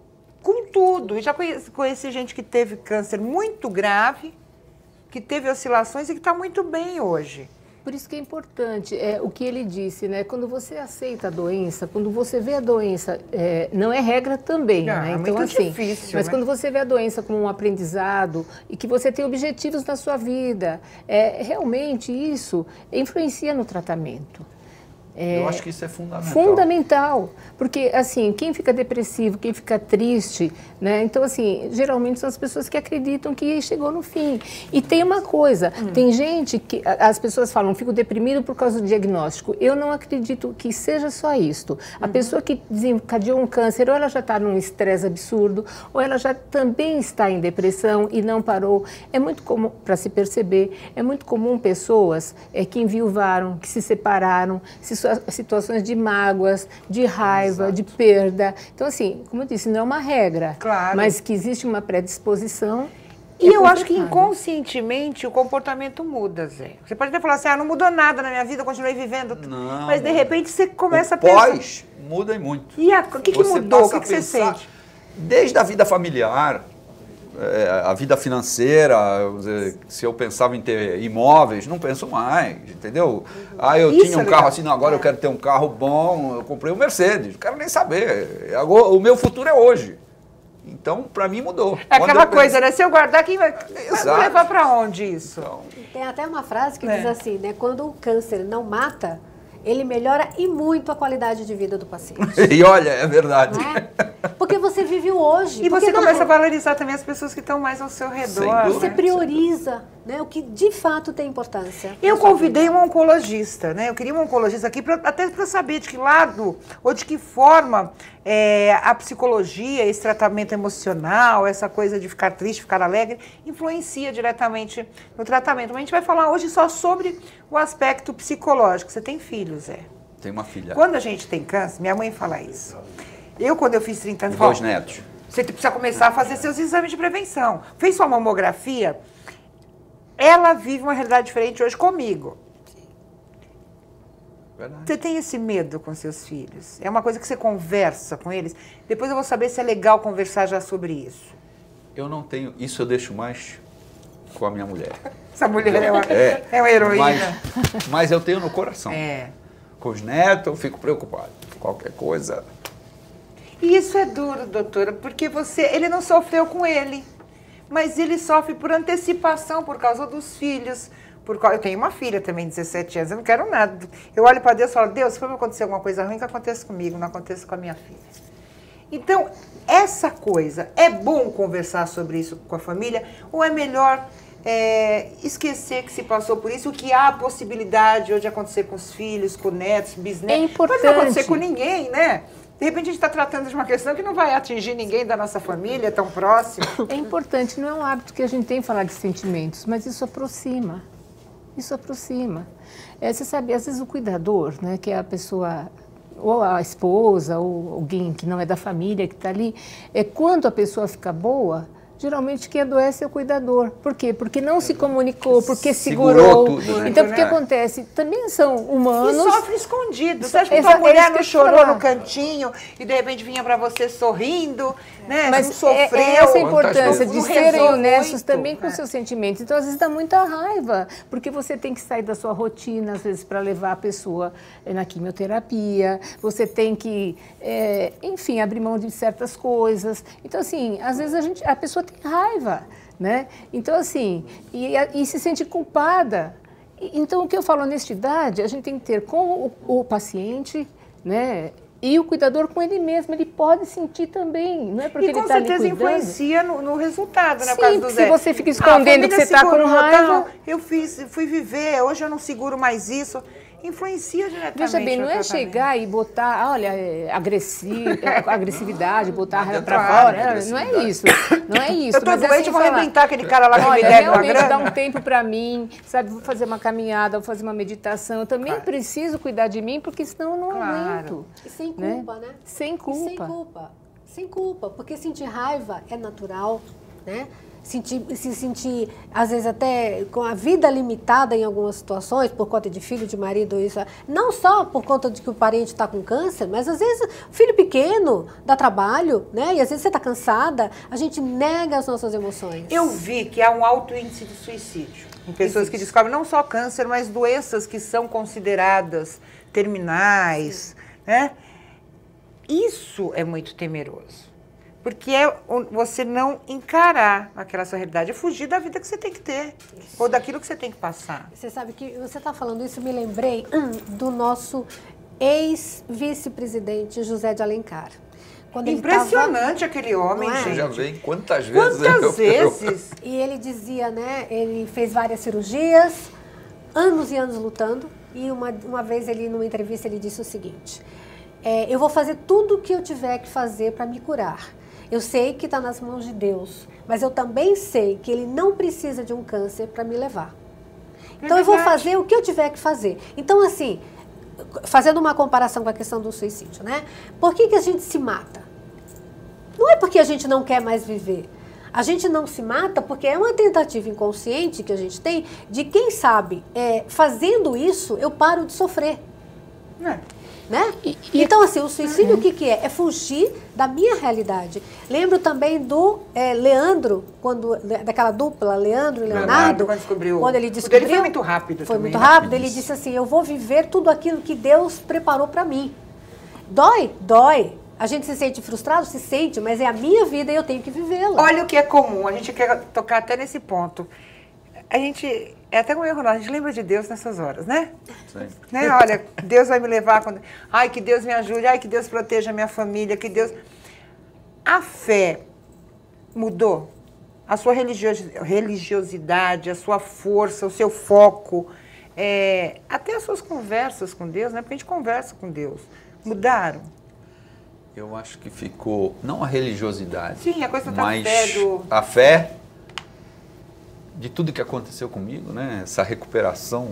com tudo. E já conheci gente que teve câncer muito grave, que teve oscilações e que está muito bem hoje. Por isso que é importante, o que ele disse, né? Quando você aceita a doença, quando você vê a doença, não é regra também, né? É Então, muito assim, difícil, mas né? quando você vê a doença como um aprendizado e que você tem objetivos na sua vida, realmente isso influencia no tratamento. Eu acho que isso é fundamental. Fundamental, porque assim, quem fica depressivo, quem fica triste, né? Então assim, geralmente são as pessoas que acreditam que chegou no fim. E tem uma coisa, tem gente que as pessoas falam, fico deprimido por causa do diagnóstico. Eu não acredito que seja só isto. A pessoa que desencadeou um câncer, ou ela já está num estresse absurdo, ou ela já também está em depressão e não parou. É muito comum, para se perceber, é muito comum pessoas que enviuvaram, que se separaram, situações de mágoas, de raiva, Exato. de perda. Então, assim, como eu disse, não é uma regra, Claro. mas que existe uma predisposição. E eu acho que complicado. inconscientemente o comportamento muda, Zé. Você pode até falar assim, não mudou nada na minha vida, eu continuei vivendo. Não, mas de repente você começa o a pensar. pós muda muito. E o que Você mudou? O passa que a você pensar sente? Desde a vida familiar, a vida financeira, se eu pensava em ter imóveis, não penso mais, entendeu? Eu Isso tinha um é carro legal. assim, não, agora eu quero ter um carro bom, eu comprei um Mercedes, não quero nem saber. Agora, o meu futuro é hoje. Então, para mim, mudou. É Quando aquela eu coisa, penso- né? Se eu guardar, quem vai Exato. levar para onde isso? Então, Tem até uma frase que É. diz assim, né? Quando o câncer não mata, ele melhora e muito a qualidade de vida do paciente. e olha, é verdade. Não é? Porque você vive o hoje. E porque você na começa a re- valorizar também as pessoas que estão mais ao seu redor. Sem dúvida. Você né? prioriza, né, o que de fato tem importância. Eu na sua convidei vida. um oncologista, né? Eu queria um oncologista aqui até para saber de que lado ou de que forma a psicologia, esse tratamento emocional, essa coisa de ficar triste, ficar alegre, influencia diretamente no tratamento. Mas a gente vai falar hoje só sobre o aspecto psicológico. Você tem filhos, Tem uma filha, Quando a gente tem câncer, minha mãe fala isso. Quando eu fiz 30 anos, 2 falei, netos. você precisa começar a fazer seus exames de prevenção. Fez sua mamografia, ela vive uma realidade diferente hoje comigo. Verdade. Você tem esse medo com seus filhos? É uma coisa que você conversa com eles? Depois eu vou saber se é legal conversar já sobre isso. Eu não tenho, isso eu deixo mais com a minha mulher. Essa mulher é uma heroína. Mas eu tenho no coração. É. Com os netos, eu fico preocupado. Qualquer coisa. E isso é duro, doutora, porque ele não sofreu com ele, mas ele sofre por antecipação, por causa dos filhos. Eu tenho uma filha também, 17 anos, eu não quero nada. Eu olho para Deus e falo, Deus, se for acontecer alguma coisa ruim, que aconteça comigo, não aconteça com a minha filha. Então, essa coisa, é bom conversar sobre isso com a família, ou é melhor esquecer que se passou por isso, que há a possibilidade de acontecer com os filhos, com netos, bisnetos. É importante. Pode não acontecer com ninguém, né? De repente a gente está tratando de uma questão que não vai atingir ninguém da nossa família, tão próximo. É importante, não é um hábito que a gente tem falar de sentimentos, mas isso aproxima. Isso aproxima. Você sabe, às vezes o cuidador, né, que é a pessoa, ou a esposa, ou alguém que não é da família, que está ali, quando a pessoa fica boa, geralmente quem adoece é o cuidador. Por quê? Porque não se comunicou, porque Segurou segurou. tudo, né? Então, o que acontece? Também são humanos. E sofre escondido. Você acha que tua mulher não chorou falar. no cantinho e de repente vinha para você sorrindo, né? Mas não sofreu. é essa a importância de não serem resolve honestos muito, também com né? seus sentimentos. Então, às vezes, dá muita raiva, porque você tem que sair da sua rotina, às vezes, para levar a pessoa na quimioterapia, você tem que, enfim, abrir mão de certas coisas. Então, assim, às vezes a pessoa tem raiva, né? Então, assim, e se sente culpada. Então, o que eu falo, honestidade, a gente tem que ter com o paciente, né? E o cuidador com ele mesmo, ele pode sentir também, não é porque ele está ali cuidando. E com certeza influencia no resultado, né? Sim, Caso do se Zé. você fica escondendo que você está com raiva. Eu fui viver, hoje eu não seguro mais isso. Influencia diretamente. Veja bem, não é chegar e botar, olha, agressividade, botar a raiva para fora. Não é isso. Não é isso. Eu tô doente, eu vou arrebentar aquele cara lá que me deve uma grana. Dá um tempo para mim, sabe? Vou fazer uma caminhada, vou fazer uma meditação. Eu também preciso cuidar de mim, porque senão eu não aguento. E sem culpa, né? Sem culpa. E sem culpa. Sem culpa, porque sentir raiva é natural, né? Se sentir, às vezes, até com a vida limitada em algumas situações, por conta de filho, de marido, isso. Não só por conta de que o parente está com câncer, mas às vezes filho pequeno, dá trabalho, né? E às vezes você está cansada, a gente nega as nossas emoções. Eu vi que há um alto índice de suicídio em pessoas que descobrem não só câncer, mas doenças que são consideradas terminais, né? Isso é muito temeroso. Porque é você não encarar aquela sua realidade, é fugir da vida que você tem que ter, ou daquilo que você tem que passar. Você sabe que você está falando isso, me lembrei do nosso ex-vice-presidente José de Alencar. Quando impressionante aquele homem, gente. Você já vê quantas vezes. Quantas vezes? E ele dizia, né, ele fez várias cirurgias, anos e anos lutando, e uma vez ele, numa entrevista, ele disse o seguinte, eu vou fazer tudo o que eu tiver que fazer para me curar. Eu sei que está nas mãos de Deus, mas eu também sei que Ele não precisa de um câncer para me levar. Então eu vou fazer o que eu tiver que fazer. Então, assim, fazendo uma comparação com a questão do suicídio, né? Por que a gente se mata? Não é porque a gente não quer mais viver. A gente não se mata porque é uma tentativa inconsciente que a gente tem de, quem sabe, fazendo isso, eu paro de sofrer. Né? Então, assim, o suicídio, o que é? É fugir da minha realidade. Lembro também do Leandro, daquela dupla, Leandro e Leonardo, quando ele descobriu. Ele foi muito rápido. Foi muito rápido. Ele disse assim, eu vou viver tudo aquilo que Deus preparou para mim. Dói? Dói. A gente se sente frustrado? Se sente, mas é a minha vida e eu tenho que vivê-la. Olha o que é comum, a gente quer tocar até nesse ponto. A gente, é até um erro, a gente lembra de Deus nessas horas, né? Sim. Né? Olha, Deus vai me levar quando... Ai, que Deus me ajude, ai, que Deus proteja a minha família, que Deus... A fé mudou? A sua religiosidade, a sua força, o seu foco, até as suas conversas com Deus, né? Porque a gente conversa com Deus. Mudaram? Eu acho que ficou, não a religiosidade, sim, a coisa da mas fé a fé de tudo que aconteceu comigo, né? Essa recuperação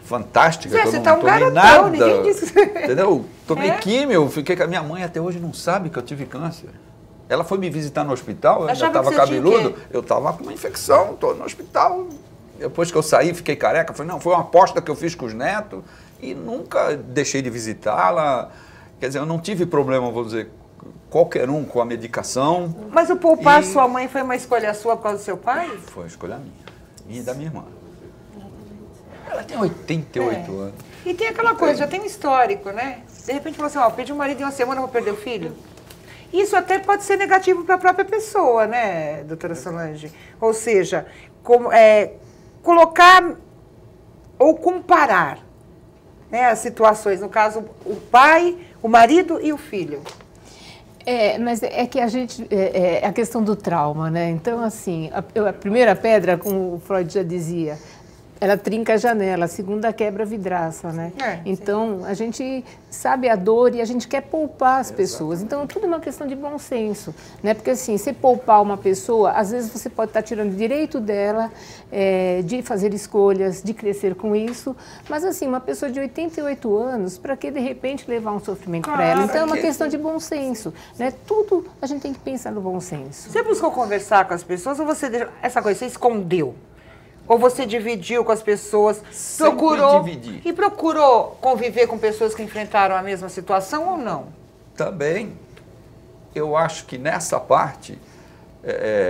fantástica. Zé, que eu você não tá um tomei garotão, nada. ninguém disse. Entendeu? Tomei químio, fiquei com a minha mãe até hoje não sabe que eu tive câncer. Ela foi me visitar no hospital, eu já estava cabeludo, eu estava com uma infecção, estou no hospital. Depois que eu saí, fiquei careca, falei, não, foi uma aposta que eu fiz com os netos e nunca deixei de visitá-la. Quer dizer, eu não tive problema, vou dizer, qualquer um com a medicação. Mas o poupar sua mãe foi uma escolha sua por causa do seu pai? Foi uma escolha minha e da minha irmã. Ela tem 88 anos. E tem aquela coisa, já tem um histórico, né? De repente falou assim, ó, perdi o marido em uma semana, vou perder o filho. Isso até pode ser negativo para a própria pessoa, né, doutora Solange? Ou seja, colocar ou comparar, né, as situações, no caso, o pai, o marido e o filho. Mas é que a gente, a questão do trauma, né? Então, assim, a primeira pedra, como o Freud já dizia, ela trinca a janela, a segunda quebra a vidraça, né? Então, a gente sabe a dor e a gente quer poupar as pessoas. Então, tudo é uma questão de bom senso, né? Porque, assim, você poupar uma pessoa, às vezes você pode estar tirando o direito dela de fazer escolhas, de crescer com isso, mas, assim, uma pessoa de 88 anos, para que, de repente, levar um sofrimento para ela? Então, é uma questão de bom senso, né? Tudo a gente tem que pensar no bom senso. Você buscou conversar com as pessoas ou você deixou essa coisa, você escondeu? Ou você dividiu com as pessoas, procurou conviver com pessoas que enfrentaram a mesma situação ou não? Também. Eu acho que nessa parte,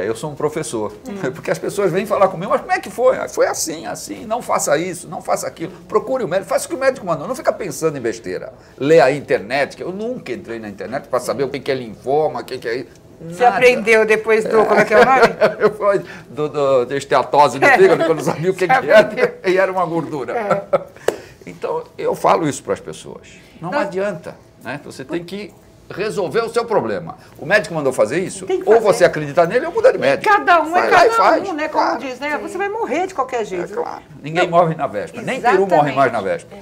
eu sou um professor. Porque as pessoas vêm falar comigo, mas como é que foi? Foi assim, assim, não faça isso, não faça aquilo. Procure o médico, faça o que o médico mandou, não fica pensando em besteira. Lê a internet, que eu nunca entrei na internet para saber o que é linfoma, o que é isso. Você aprendeu depois do... Como é que é o nome? Do esteatose do fígado, que eu não sabia o que era, e era uma gordura. Então, eu falo isso para as pessoas. Não adianta, né? Você tem que resolver o seu problema. O médico mandou fazer isso, ou você acredita nele ou muda de médico. Cada um é cada um, né? Como diz, né? Você vai morrer de qualquer jeito. Claro. Ninguém morre na véspera. Nem peru morre mais na véspera.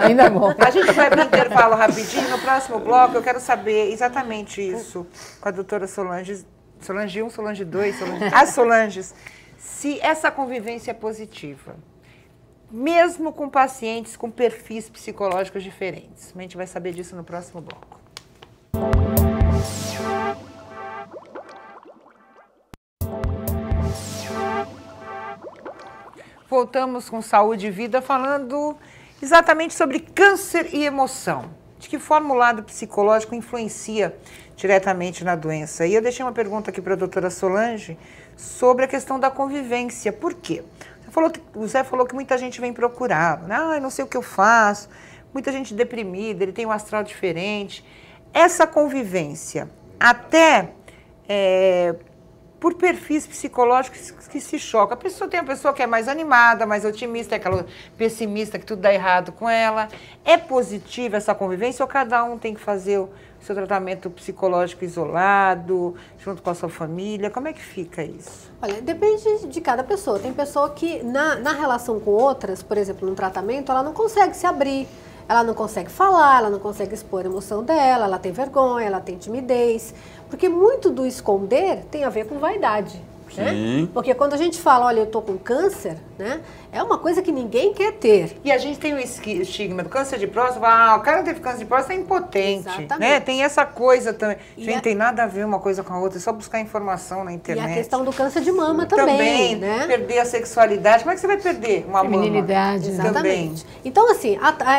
Ainda bom. A gente vai para o intervalo rapidinho. No próximo bloco, eu quero saber exatamente isso com a doutora Solange. Solange 1, Solange 2, as Solanges. Se essa convivência é positiva, mesmo com pacientes com perfis psicológicos diferentes. A gente vai saber disso no próximo bloco. Voltamos com Saúde e Vida falando exatamente sobre câncer e emoção. De que forma o lado psicológico influencia diretamente na doença? E eu deixei uma pergunta aqui para a doutora Solange sobre a questão da convivência. Por quê? O Zé falou que muita gente vem procurar. Eu não sei o que eu faço. Muita gente deprimida, ele tem um astral diferente. Essa convivência, até por perfis psicológicos que se chocam. Tem a pessoa que é mais animada, mais otimista, aquela pessimista, que tudo dá errado com ela. É positiva essa convivência ou cada um tem que fazer o seu tratamento psicológico isolado, junto com a sua família? Como é que fica isso? Olha, depende de cada pessoa. Tem pessoa que, na relação com outras, por exemplo, no tratamento, ela não consegue se abrir. Ela não consegue falar, ela não consegue expor a emoção dela, ela tem vergonha, ela tem timidez. Porque muito do esconder tem a ver com vaidade. Né? Porque quando a gente fala, olha, eu tô com câncer, né? É uma coisa que ninguém quer ter. E a gente tem o estigma do câncer de próstata, o cara que teve câncer de próstata é impotente. Exatamente. Né? Tem essa coisa também. Gente, tem nada a ver uma coisa com a outra, é só buscar informação na internet. E a questão do câncer de mama também, né? Perder a sexualidade. Como é que você vai perder uma feminilidade, mama? Exatamente. Também. Então, assim,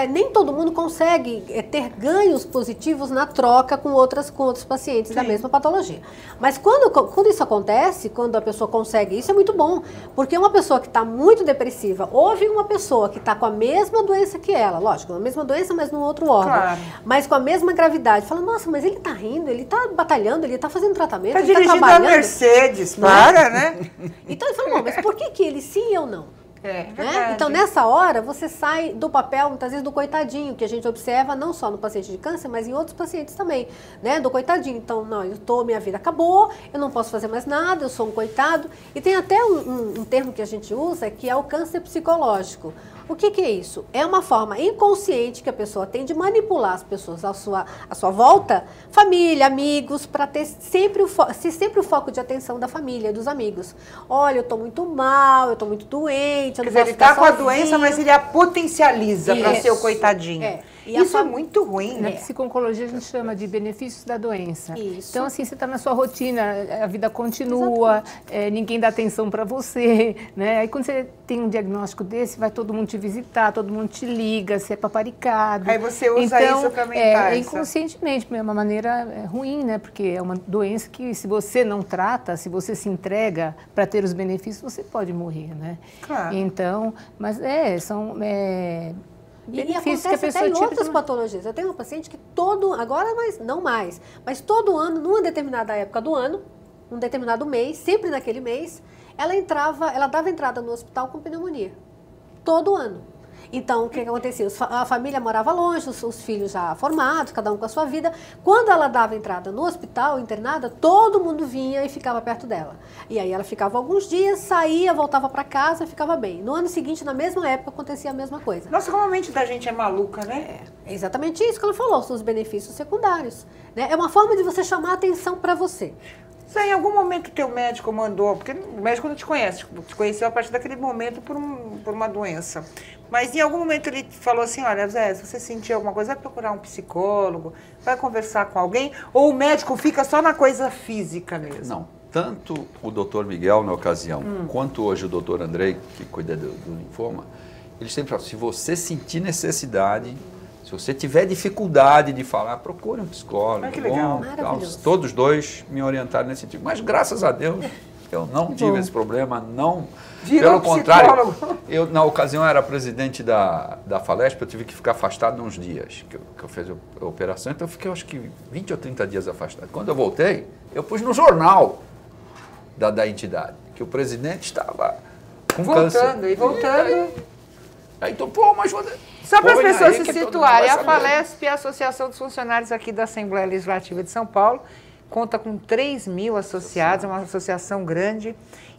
nem todo mundo consegue ter ganhos positivos na troca com outros pacientes da mesma patologia. Mas quando isso acontece, quando a pessoa consegue isso, é muito bom. Porque uma pessoa que está muito depressiva, houve uma pessoa que está com a mesma doença que ela, lógico, a mesma doença, mas num outro órgão, mas com a mesma gravidade, fala, nossa, mas ele está rindo, ele está batalhando, ele está fazendo tratamento, ele está trabalhando. Tá dirigindo a Mercedes, para, né? Então ele fala, mas por que ele sim e eu não? Né? Então, nessa hora, você sai do papel, muitas vezes, do coitadinho, que a gente observa não só no paciente de câncer, mas em outros pacientes também, né? Do coitadinho. Então, não, minha vida acabou, eu não posso fazer mais nada, eu sou um coitado. E tem até um termo que a gente usa, que é o câncer psicológico. O que é isso? É uma forma inconsciente que a pessoa tem de manipular as pessoas à sua volta, família, amigos, para ter sempre o foco de atenção da família, dos amigos. Olha, eu estou muito mal, eu estou muito doente, eu não posso ele está com a doença, mas ele a potencializa para ser o coitadinho. Isso é muito ruim. Na psico-oncologia a gente chama de benefícios da doença. Isso. Então, assim, você está na sua rotina, a vida continua, ninguém dá atenção para você, né? Aí quando você tem um diagnóstico desse, vai todo mundo te visitar, todo mundo te liga, você é paparicado. Aí você usa isso para aumentar inconscientemente, é uma maneira ruim, né? Porque é uma doença que, se você não trata, se você se entrega para ter os benefícios, você pode morrer, né? Claro. Então, mas são... E acontece até em outras patologias. Eu tenho uma paciente que agora não mais, mas todo ano, numa determinada época do ano, num determinado mês, sempre naquele mês, ela dava entrada no hospital com pneumonia. Todo ano. Então, o que acontecia? A família morava longe, os filhos já formados, cada um com a sua vida. Quando ela dava entrada no hospital, internada, todo mundo vinha e ficava perto dela. E aí ela ficava alguns dias, saía, voltava para casa e ficava bem. No ano seguinte, na mesma época, acontecia a mesma coisa. Nossa, como a mente da gente é maluca, né? É exatamente isso que ela falou, são os benefícios secundários. Né? É uma forma de você chamar a atenção para você. Zé, em algum momento teu médico mandou, porque o médico não te conhece, te conheceu a partir daquele momento por uma doença. Mas em algum momento ele falou assim, olha, Zé, se você sentir alguma coisa, vai procurar um psicólogo, vai conversar com alguém, ou o médico fica só na coisa física mesmo? Não, tanto o doutor Miguel na ocasião, quanto hoje o doutor Andrei, que cuida do linfoma, eles sempre falam, se você sentir necessidade, se você tiver dificuldade de falar, procure um psicólogo. Ah, que legal. Maravilhoso. Todos dois me orientaram nesse sentido. Mas graças a Deus, eu não tive esse problema, não. Virou Pelo contrário, psicólogo. eu na ocasião era presidente da Falesp, eu tive que ficar afastado uns dias, que eu fiz a operação, então eu fiquei acho que 20 ou 30 dias afastado. Quando eu voltei, eu pus no jornal da entidade, que o presidente estava com câncer. Voltando. Aí então, pô, mas... Só para as põe pessoas aí se que todo mundo situarem, vai a saber. Falesp é a Associação dos Funcionários aqui da Assembleia Legislativa de São Paulo, conta com 3.000 associados, é uma associação grande.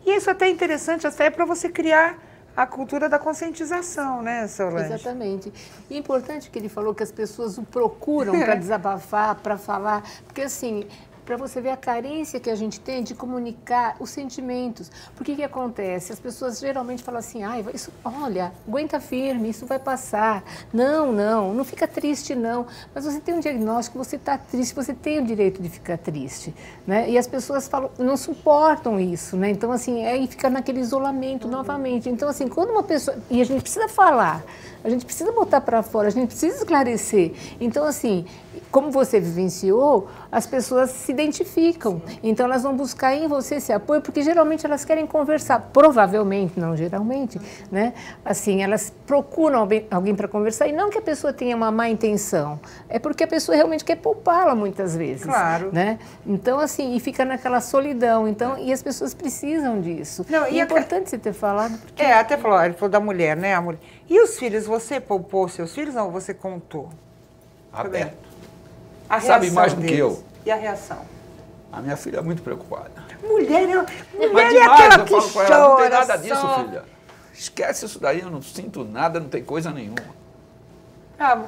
E isso até é interessante, até é para você criar a cultura da conscientização, né, Solange? Exatamente. E é importante que ele falou que as pessoas o procuram para desabafar, para falar, porque assim, para você ver a carência que a gente tem de comunicar os sentimentos. Porque que acontece? As pessoas geralmente falam assim, isso, olha, aguenta firme, isso vai passar. Não fica triste não. Mas você tem um diagnóstico, você está triste, você tem o direito de ficar triste. Né? E as pessoas falam, não suportam isso, né? Então assim, aí fica naquele isolamento novamente. Então assim, quando uma pessoa... E a gente precisa falar, a gente precisa botar para fora, a gente precisa esclarecer. Então assim, como você vivenciou, as pessoas se identificam. Então elas vão buscar em você esse apoio, porque geralmente elas querem conversar, provavelmente, não geralmente, né? Assim, elas procuram alguém para conversar, e não que a pessoa tenha uma má intenção, é porque a pessoa realmente quer poupá-la muitas vezes. Claro. Né? Então, assim, e fica naquela solidão. Então, e as pessoas precisam disso. Não, e é importante você ter falado. Porque... até falou, ele falou da mulher, né, a mulher. E os filhos, você poupou seus filhos ou você contou? Aberto. A Sabe reação mais do que deles. eu. E a reação? A minha filha é muito preocupada. Mulher Mas é demais, aquela eu que falo com ela, não tem chora nada disso, só. filha. Esquece isso daí, eu não sinto nada, não tem coisa nenhuma.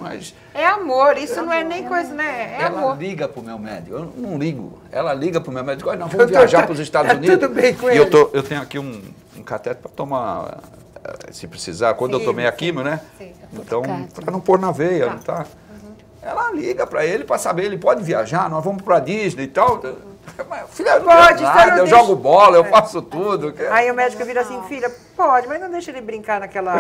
Mas É amor, isso não é nem coisa, né? É ela amor. liga pro meu médico, eu não ligo. Ela liga pro meu médico, olha, nós vamos viajar para os Estados Unidos. Tudo bem com e ele. eu tenho aqui um cateter para tomar, se precisar, quando eu tomei a quimio, né? Sim. Então, para não pôr na veia, não tá? Ela liga para ele para saber, ele pode viajar, nós vamos para Disney e tal. Mas, filha, não Pode, tem você nada, não eu deixa- jogo bola, eu faço tudo. Aí o médico vira assim, filha, pode, mas não deixa ele brincar naquela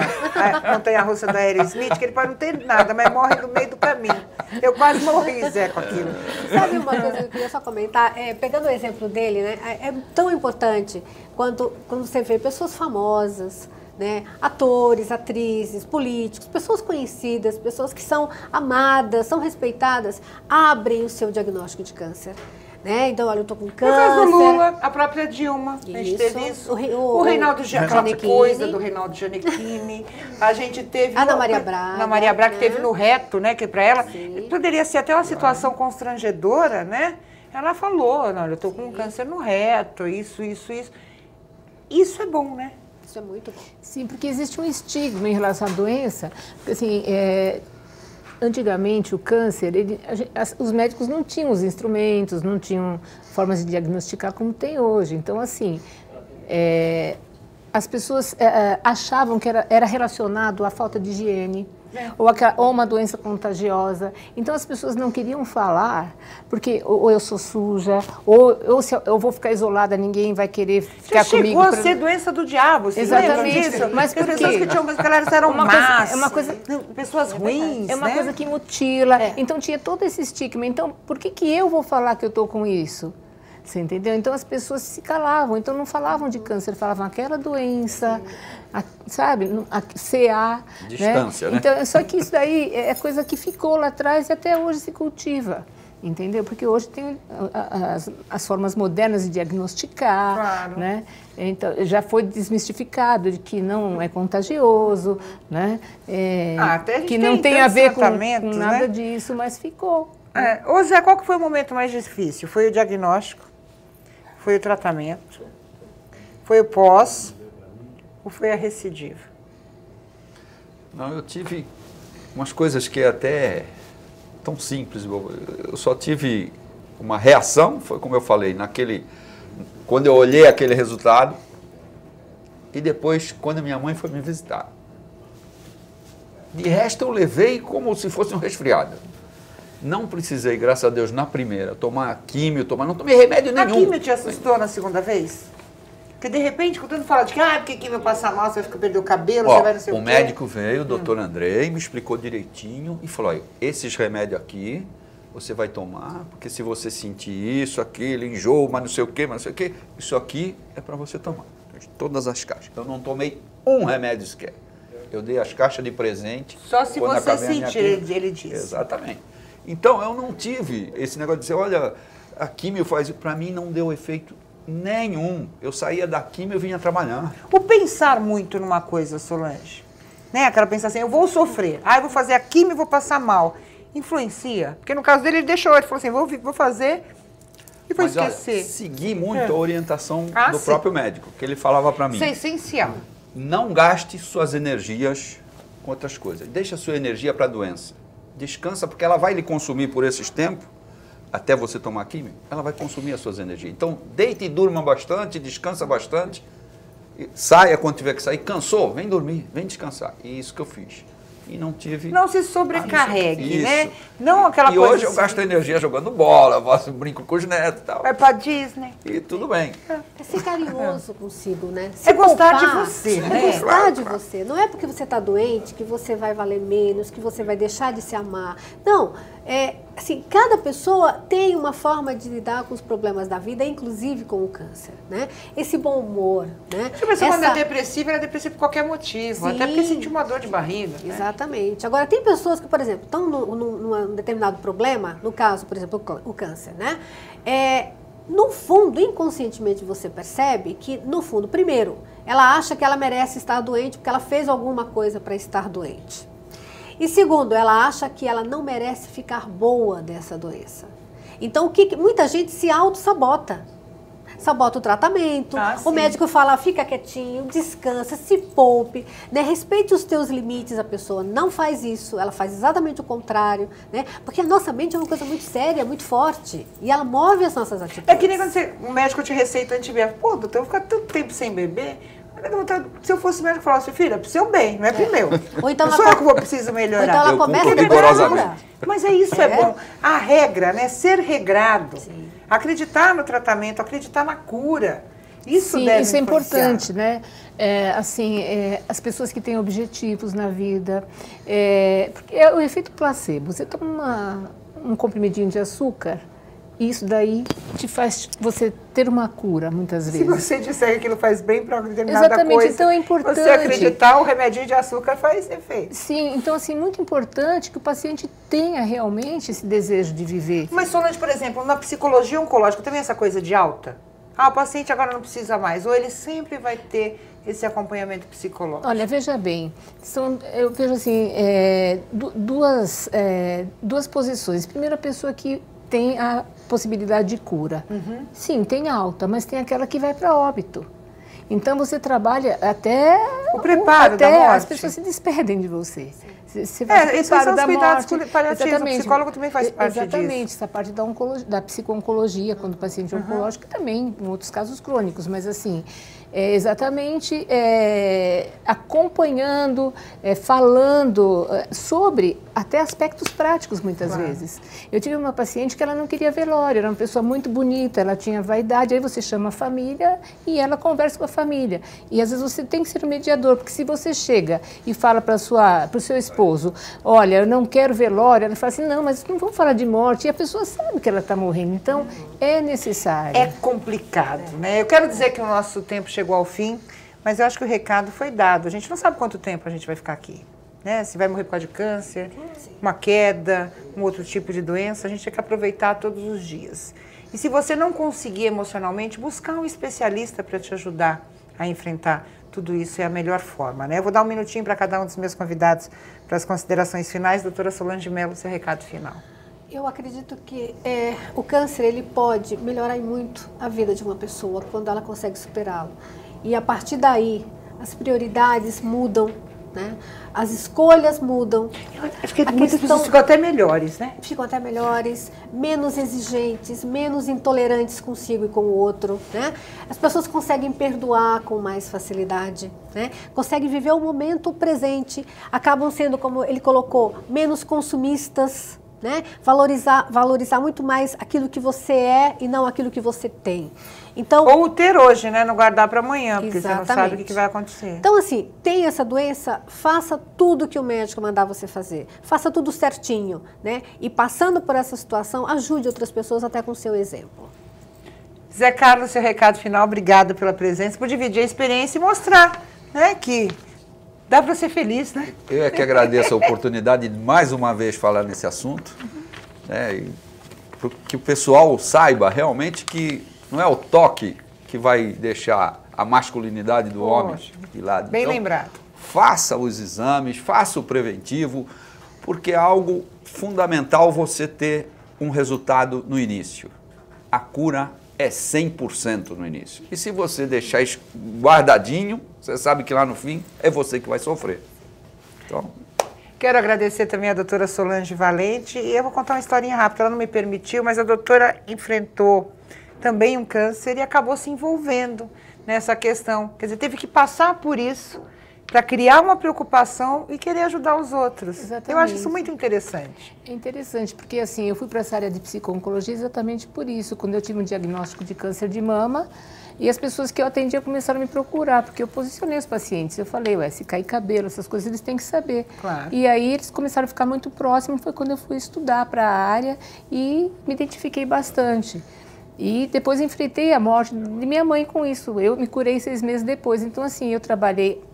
montanha-russa da Aerosmith, que ele pode não ter nada, mas morre no meio do caminho. Eu quase morri, Zé, com aquilo. Sabe uma coisa que eu queria só comentar? Pegando o exemplo dele, né? É tão importante quando você vê pessoas famosas, né? Atores, atrizes, políticos, pessoas conhecidas, pessoas que são amadas, são respeitadas, abrem o seu diagnóstico de câncer. Né? Então, olha, eu tô com No caso do câncer. Lula, a própria Dilma, a gente Isso. teve isso. O O Reinaldo aquela Gianecchini. coisa do Reinaldo Gianecchini. A gente teve... Ana Maria Braga, Ana Maria Braga, que né? teve no reto, né? Que para ela Sim. poderia ser até uma situação constrangedora, né? Ela falou, não, eu tô com câncer no reto, isso. Isso é bom, né? Isso é muito bom. Sim, porque existe um estigma em relação à doença. Porque, assim, antigamente, o câncer, os médicos não tinham os instrumentos, não tinham formas de diagnosticar como tem hoje. Então, assim, as pessoas achavam que era relacionado à falta de higiene, ou uma doença contagiosa. Então, as pessoas não queriam falar, porque ou eu sou suja, ou se eu vou ficar isolada, ninguém vai querer ficar comigo. Chegou a ser doença do diabo, você lembra Exatamente. disso? Mas por as pessoas quê? que tinham câncer, elas eram É uma coisa... pessoas ruins, É uma né? coisa que mutila. Então tinha todo esse estigma. Então, por que eu vou falar que eu estou com isso? Você entendeu? Então as pessoas se calavam, então não falavam de câncer, falavam aquela doença, sabe? A CA. Distância, né? Então, só que isso daí é coisa que ficou lá atrás e até hoje se cultiva. entendeu? Porque hoje tem as formas modernas de diagnosticar, Claro. né? Então, já foi desmistificado de que não é contagioso, né? Até a gente que tem não tem a ver com tratamentos, nada né? disso, mas ficou. Ô Zé, qual que foi o momento mais difícil? Foi o diagnóstico? Foi o tratamento? Foi o pós? Ou foi a recidiva? Não, eu tive umas coisas que é até tão simples. Eu só tive uma reação, foi como eu falei, quando eu olhei aquele resultado, e depois quando minha mãe foi me visitar. De resto eu levei como se fosse um resfriado. Não precisei, graças a Deus, na primeira, tomar químio, não tomei remédio nenhum. A químio te assustou na segunda vez? Porque de repente, quando todo mundo fala de que porque químio passar mal, você vai perder o cabelo, você vai não sei o quê. O médico veio, o doutor Andrei, me explicou direitinho e falou, olha, esses remédios aqui, você vai tomar, porque se você sentir isso, aquilo, enjoo, mas não sei o quê, isso aqui é para você tomar. Todas as caixas. Eu não tomei um remédio sequer. Eu dei as caixas de presente. Só se quando você acabei a minha sentir, químio. ele disse. Exatamente. Então, eu não tive esse negócio de dizer, olha, a químio faz... Para mim não deu efeito nenhum. Eu saía da químio e vinha trabalhar. O pensar muito numa coisa, Solange, né? Aquela pensar assim, eu vou sofrer, eu vou fazer a químio e vou passar mal. Influencia? Porque no caso dele, ele deixou, ele falou assim, vou fazer e vou esquecer. Olha, segui muito a orientação do sim. próprio médico, que ele falava para mim. Isso é essencial. Não gaste suas energias com outras coisas. Deixa a sua energia para a doença. Descansa, porque ela vai lhe consumir por esses tempos, até você tomar químio, ela vai consumir as suas energias. Então, deite e durma bastante, descansa bastante, saia quando tiver que sair. Cansou? Vem dormir, vem descansar. E isso que eu fiz. E não tive... Não se sobrecarregue, isso. né? Não aquela e coisa hoje eu assim, gasto energia jogando bola, brinco com os netos e tal. vai pra Disney. E tudo bem. É ser carinhoso consigo, né? É gostar de você, é né? gostar de você. Não é porque você está doente que você vai valer menos, que você vai deixar de se amar. Não, assim, cada pessoa tem uma forma de lidar com os problemas da vida, inclusive com o câncer, né? Esse bom humor, né? Se a pessoa quando é depressiva, ela é depressiva por qualquer motivo. Sim. Até porque sentiu uma dor de barriga. Né? Exatamente. Agora, tem pessoas que, por exemplo, estão num determinado problema, no caso, por exemplo, o câncer, né? No fundo, inconscientemente, você percebe que, no fundo, primeiro, ela acha que ela merece estar doente porque ela fez alguma coisa para estar doente. E segundo, ela acha que ela não merece ficar boa dessa doença. Então, muita gente se auto-sabota. Sabota o tratamento, o médico fala, fica quietinho, descansa, se poupe, né? Respeite os teus limites, a pessoa não faz isso, ela faz exatamente o contrário, né? Porque a nossa mente é uma coisa muito séria, muito forte, e ela move as nossas atitudes. É que nem quando o médico te receita antibiótico. Pô, doutor, eu vou ficar tanto tempo sem beber. Se eu fosse médico, eu falasse, filha, é pro seu bem, não é pro meu. Ou então eu sou eu que preciso melhorar. Ou então ela começa a rigorosamente. Mas isso é bom. A regra, né? Ser regrado. Sim. Acreditar no tratamento, acreditar na cura. Isso Sim, deve isso é influenciar. importante, né? As pessoas que têm objetivos na vida, porque é o efeito placebo. Você toma um comprimidinho de açúcar, e isso daí te faz você ter uma cura, muitas vezes. Se você disser que aquilo faz bem para determinada Exatamente, coisa, então é importante. você acreditar, o remedinho de açúcar faz efeito. Sim, então assim, muito importante que o paciente tenha realmente esse desejo de viver. Mas, Solange, por exemplo, na psicologia oncológica também essa coisa de alta? O paciente agora não precisa mais, ou ele sempre vai ter esse acompanhamento psicológico? Olha, veja bem, eu vejo assim, duas posições. Primeiro, a pessoa que tem a possibilidade de cura. Uhum. Sim, tem alta, mas tem aquela que vai para óbito. Então, você trabalha até... O preparo da morte. As pessoas se despedem de você. Você esses são os cuidados paliativos. O psicólogo também faz parte disso. Exatamente, essa parte da psico-oncologia, quando o paciente é oncológico, também, em outros casos crônicos, mas assim, exatamente acompanhando, falando sobre até aspectos práticos, muitas vezes. Eu tive uma paciente que ela não queria velório, era uma pessoa muito bonita, ela tinha vaidade, aí você chama a família e ela conversa com a família. E às vezes você tem que ser o mediador, porque se você chega e fala para o seu esposo, olha, eu não quero velório, ela fala assim, não, mas não vamos falar de morte, e a pessoa sabe que ela está morrendo, então é necessário. É complicado, né? Eu quero dizer que o nosso tempo chegou ao fim, mas eu acho que o recado foi dado. A gente não sabe quanto tempo a gente vai ficar aqui. né? Se vai morrer por causa de câncer, uma queda, um outro tipo de doença, a gente tem que aproveitar todos os dias. E se você não conseguir emocionalmente, buscar um especialista para te ajudar a enfrentar tudo isso é a melhor forma, né? Eu vou dar um minutinho para cada um dos meus convidados para as considerações finais. Doutora Solange Mello, seu recado final. Eu acredito que o câncer ele pode melhorar muito a vida de uma pessoa quando ela consegue superá-lo. E a partir daí, as prioridades mudam, né? As escolhas mudam. Acho que muitas pessoas ficam até melhores, né? Ficam até melhores, menos exigentes, menos intolerantes consigo e com o outro, né? As pessoas conseguem perdoar com mais facilidade, né? Conseguem viver o momento presente, acabam sendo, como ele colocou, menos consumistas, né? Valorizar muito mais aquilo que você é e não aquilo que você tem. Então, ou ter hoje, né? Não guardar para amanhã, porque exatamente. Você não sabe o que vai acontecer. Então, assim, tem essa doença, faça tudo que o médico mandar você fazer. Faça tudo certinho, né? E passando por essa situação, ajude outras pessoas até com o seu exemplo. Zé Carlos, seu recado final, obrigada pela presença, por dividir a experiência e mostrar, né, que dá para ser feliz, né? Eu é que agradeço a oportunidade de mais uma vez falar nesse assunto, né, e que o pessoal saiba realmente que não é o toque que vai deixar a masculinidade do homem de lado. Bem então, lembrado. Faça os exames, faça o preventivo, porque é algo fundamental você ter um resultado no início. A cura é 100% no início. E se você deixar guardadinho, você sabe que lá no fim é você que vai sofrer. Então... Quero agradecer também a doutora Solange Valente e eu vou contar uma historinha rápida, ela não me permitiu, mas a doutora enfrentou também um câncer e acabou se envolvendo nessa questão. Quer dizer, teve que passar por isso para criar uma preocupação e querer ajudar os outros. Exatamente. Eu acho isso muito interessante. É interessante, porque assim, eu fui para essa área de psico-oncologia exatamente por isso. Quando eu tive um diagnóstico de câncer de mama, e as pessoas que eu atendia começaram a me procurar, porque eu posicionei os pacientes. Eu falei, se cair cabelo, essas coisas eles têm que saber. Claro. E aí eles começaram a ficar muito próximos, foi quando eu fui estudar para a área e me identifiquei bastante. E depois enfrentei a morte de minha mãe com isso. Eu me curei 6 meses depois. Então, assim, eu trabalhei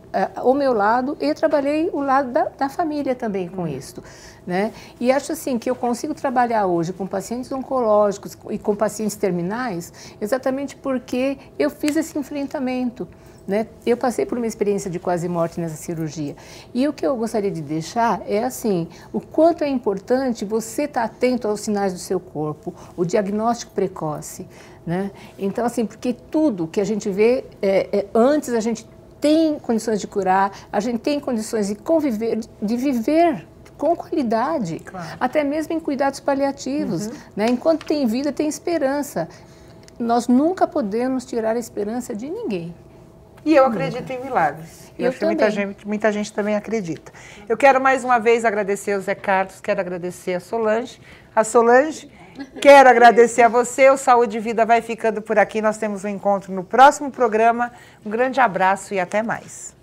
o meu lado e eu trabalhei o lado da família também com isso, né? E acho assim que eu consigo trabalhar hoje com pacientes oncológicos e com pacientes terminais exatamente porque eu fiz esse enfrentamento, né? Eu passei por uma experiência de quase morte nessa cirurgia. E o que eu gostaria de deixar é assim, o quanto é importante você estar atento aos sinais do seu corpo, o diagnóstico precoce, né? Então, assim, porque tudo que a gente vê, antes a gente tem condições de curar, a gente tem condições de conviver, de viver com qualidade, claro. Até mesmo em cuidados paliativos, né? Enquanto tem vida, tem esperança. Nós nunca podemos tirar a esperança de ninguém. E eu acredito em milagres. Eu acho que muita gente também acredita. Eu quero mais uma vez agradecer ao Zé Carlos, quero agradecer a Solange. Quero agradecer a você. O Saúde e Vida vai ficando por aqui. Nós temos um encontro no próximo programa. Um grande abraço e até mais.